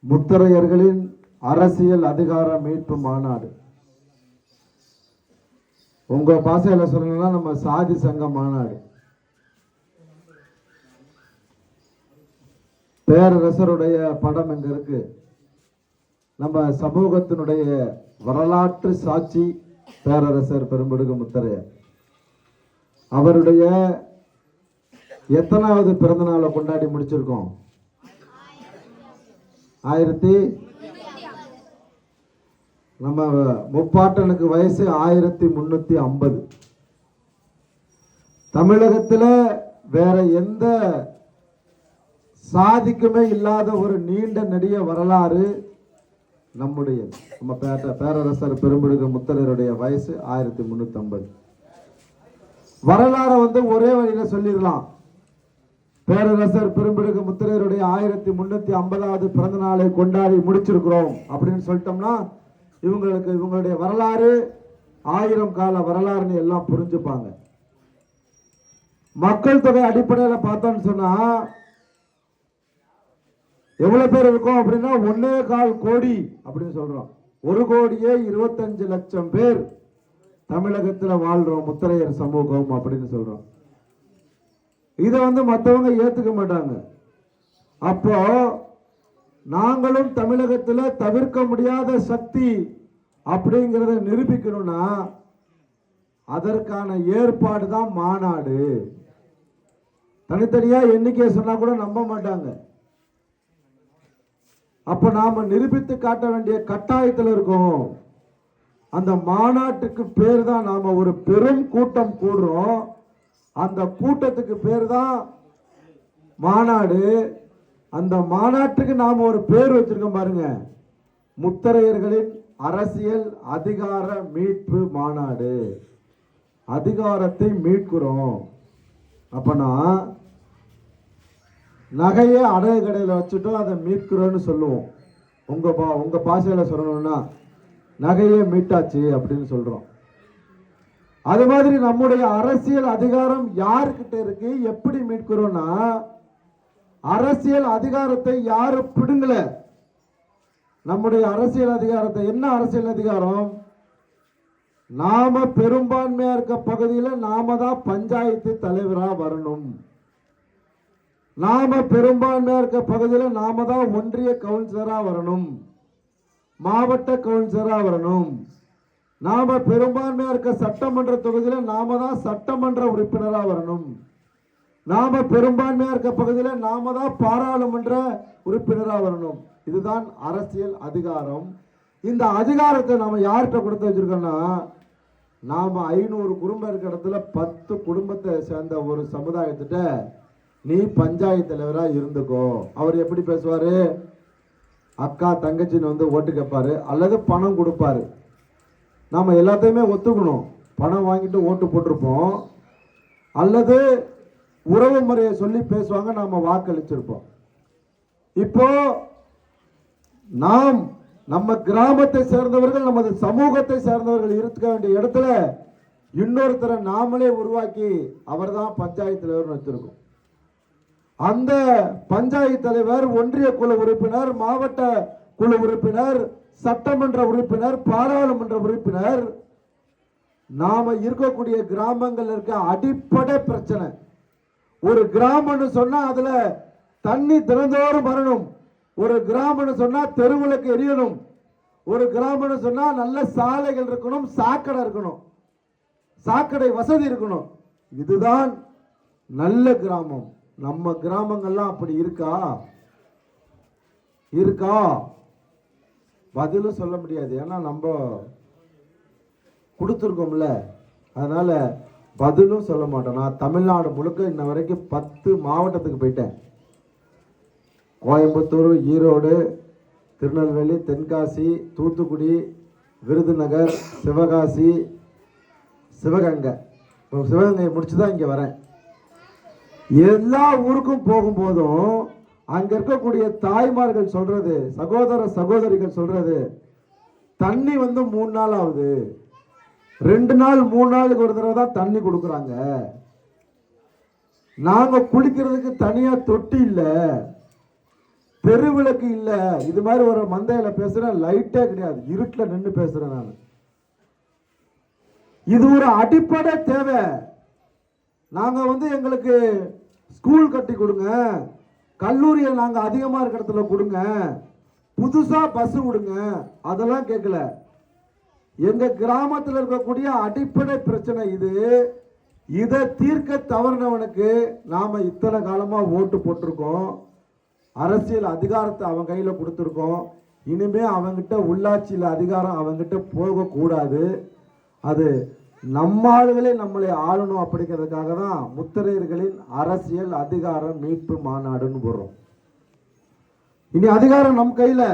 முத்தரையர்களின் அரசியல் அதிகார மீட்பு மாநாடு. உங்க பாசையில சொல்லணும்னா நம்ம சாதி சங்க மாநாடு. பேரரசருடைய படம் எங்க இருக்கு. நம்ம சமூகத்தினுடைய வரலாற்று சாட்சி பேரரசர் பெரும்படுகு முத்தரையர். அவருடைய எத்தனாவது பிறந்த நாளை கொண்டாடி முடிச்சிருக்கோம்? 1000. நம்ம முப்பாட்டனுக்கு வயசு 1350. தமிழகத்துல வேற எந்த சாதிக்குமே இல்லாத ஒரு நீண்ட நெடிய வரலாறு நம்முடைய நம்ம பேரரசர் பெரும்படுகு முத்தரையருடைய வயசு 1350. வரலாறை ஒரே வழியில சொல்லிடலாம். பேரரசர் பெரும்படுகு முத்தரையருடைய 1350வது பிறந்த நாளை கொண்டாடி முடிச்சிருக்கிறோம் அப்படின்னு சொல்லிட்டோம்னா இவங்களுடைய வரலாறு 1000 கால வரலாறுன்னு எல்லாம் புரிஞ்சுப்பாங்க. மக்கள் தொகை அடிப்படையில் பார்த்தோம்னு சொன்னா எவ்வளவு பேர் இருக்கும் அப்படின்னா 1.25 கோடி அப்படின்னு சொல்றோம். 1,25,00,000 பேர் தமிழகத்தில் வாழ்றோம் முத்தரையர் சமூகம் அப்படின்னு சொல்றோம். இதை மற்றவங்க ஏத்துக்க மாட்டாங்க. அப்போ நாங்களும் தமிழகத்தில் தவிர்க்க முடியாத சக்தி அப்படிங்கிறத நிரூபிக்கணும்னா அதற்கான ஏற்பாடு தான் மாநாடு. தனித்தனியா எண்ணிக்கையை சொன்னா கூட நம்ப மாட்டாங்க. அப்ப நாம நிரூபித்து காட்ட வேண்டிய கட்டாயத்தில் இருக்கோம். அந்த மாநாட்டுக்கு பேர் தான் நாம ஒரு பெரும் கூட்டம் கூடுறோம். அந்த கூட்டத்துக்கு பேர் தான் மாநாடு. அந்த மாநாட்டுக்கு நாம ஒரு பேர் வச்சிருக்கோம் பாருங்க, முத்தரையர்களின் அரசியல் அதிகார மீட்பு மாநாடு. அதிகாரத்தை மீட்கிறோம். அப்பனா நகையை அடகு கடையில் வச்சுட்டோம், அதை மீட்கிறோன்னு சொல்லுவோம். உங்க பாஷையில சொல்லணும்னா நகையை மீட்டாச்சு அப்படின்னு சொல்றோம். அது மாதிரி நம்முடைய அரசியல் அதிகாரம் யாருக்கிட்ட இருக்கு, எப்படி மீட்கிறோம்னா அரசியல் அதிகாரத்தை யாரு பிடுங்கல. நம்முடைய அரசியல் அதிகாரத்தை, என்ன அரசியல் அதிகாரம்? நாம பெரும்பான்மையா இருக்க பகுதியில் நாம தான் பஞ்சாயத்து தலைவரா வரணும். நாம பெரும்பான்மையா இருக்க பகுதியில் நாம தான் ஒன்றிய கவுன்சிலரா வரணும், மாவட்ட கவுன்சிலரா வரணும். நாம பெரும்பான்மையா இருக்க சட்டமன்ற தொகுதியில் நாம தான் சட்டமன்ற உறுப்பினரா வரணும். நாம பெரும்பான்மையா இருக்க பகுதியில் நாம தான் பாராளுமன்ற உறுப்பினரா வரணும். இதுதான் அரசியல் அதிகாரம். இந்த அதிகாரத்தை நாம யார்கிட்ட கொடுத்து வச்சிருக்கோம்னா, நாம 500 குடும்பம் இருக்க இடத்துல 10 குடும்பத்தை சேர்ந்த ஒரு சமுதாயத்திட்ட நீ பஞ்சாயத்து தலைவரா இருந்துக்கோ. அவர் எப்படி பேசுவாரு? அக்கா தங்கச்சின்னு ஓட்டு கேட்பாரு அல்லது பணம் கொடுப்பாரு. நாம எல்லாத்தையுமே ஒத்துக்கணும். பணம் வாங்கிட்டு ஓட்டு போட்டிருப்போம் அல்லது உறவு முறையை சொல்லி பேசுவாங்க, நாம வாக்களிச்சிருப்போம். இப்போ நாம் நம்ம கிராமத்தை சேர்ந்தவர்கள், நமது சமூகத்தை சேர்ந்தவர்கள் இருக்க வேண்டிய இடத்துல இன்னொருத்தரை நாமளே உருவாக்கி அவர் தான் பஞ்சாயத்து தலைவர் வச்சிருக்கோம். அந்த பஞ்சாயத்து தலைவர் ஒன்றிய குழு உறுப்பினர், மாவட்ட குழு உறுப்பினர், சட்டமன்ற உறுப்பினர், பாராளுமன்ற உறுப்பினர். நாம இருக்கக்கூடிய கிராமங்கள் இருக்க அடிப்படை பிரச்சனை. ஒரு கிராமம்னு சொன்னா அதுல தண்ணி தினந்தோறும் வரணும். ஒரு கிராமம்னு சொன்னா தெருவிளக்கு எரியணும். ஒரு கிராமம்னு சொன்னா நல்ல சாலைகள் இருக்கணும், சாக்கடை இருக்கணும், சாக்கடை வசதி இருக்கணும். இதுதான் நல்ல கிராமம். நம்ம கிராமங்கள்லாம் அப்படி இருக்கா? பதிலும் சொல்ல முடியாது. ஏன்னா நம்ம கொடுத்துருக்கோம்ல, அதனால பதிலும் சொல்ல மாட்டோம். நான் தமிழ்நாடு முழுக்க இன்ன வரைக்கும் 10 மாவட்டத்துக்கு போயிட்டேன். கோயம்புத்தூர், ஈரோடு, திருநெல்வேலி, தென்காசி, தூத்துக்குடி, விருதுநகர், சிவகாசி, சிவகங்கை. சிவகங்கையை முடிச்சுதான் இங்க வரேன். எல்லா ஊருக்கும் போகும்போதும் அங்க இருக்கக்கூடிய தாய்மார்கள் சொல்றது, சகோதர சகோதரிகள் சொல்றது, தண்ணி 3 நாள் ஆகுது, 2 நாள் 3 நாளுக்கு ஒரு தடவை தான் தண்ணி கொடுக்குறாங்க. நாங்க குளிக்கிறதுக்கு தனியா தொட்டி இல்லை, தெருவிளக்கு இல்ல. இது மாதிரி ஒரு மந்தையில பேசுறேன், லைட்டே கிடையாது, இருட்டுல நின்று பேசுறேன் நான். இது ஒரு அடிப்படை தேவை. நாங்க எங்களுக்கு ஸ்கூல் கட்டி கொடுங்க, கல்லூரியை நாங்க அதிகமா இருக்கிற இடத்துல கொடுங்க, புதுசா பஸ் கொடுங்க, அதெல்லாம் கேட்கல. எங்க கிராமத்தில் இருக்கக்கூடிய அடிப்படை பிரச்சனை இது. இதை தீர்க்க தவறினவனுக்கு நாம இத்தனை காலமா ஓட்டு போட்டிருக்கோம், அரசியல் அதிகாரத்தை அவன் கையில கொடுத்துருக்கோம். இனிமே அவங்கிட்ட உள்ளாட்சியில் அதிகாரம் அவங்கிட்ட போக கூடாது. அது நம்ம ஆளுகளே நம்மளை ஆளணும் அப்படிங்கிறதுக்காக தான் முத்திரையர்களின் அரசியல் அதிகாரம் மீட்பு மாநாடுன்னு போடுறோம். இனி அதிகாரம் நம் கையில.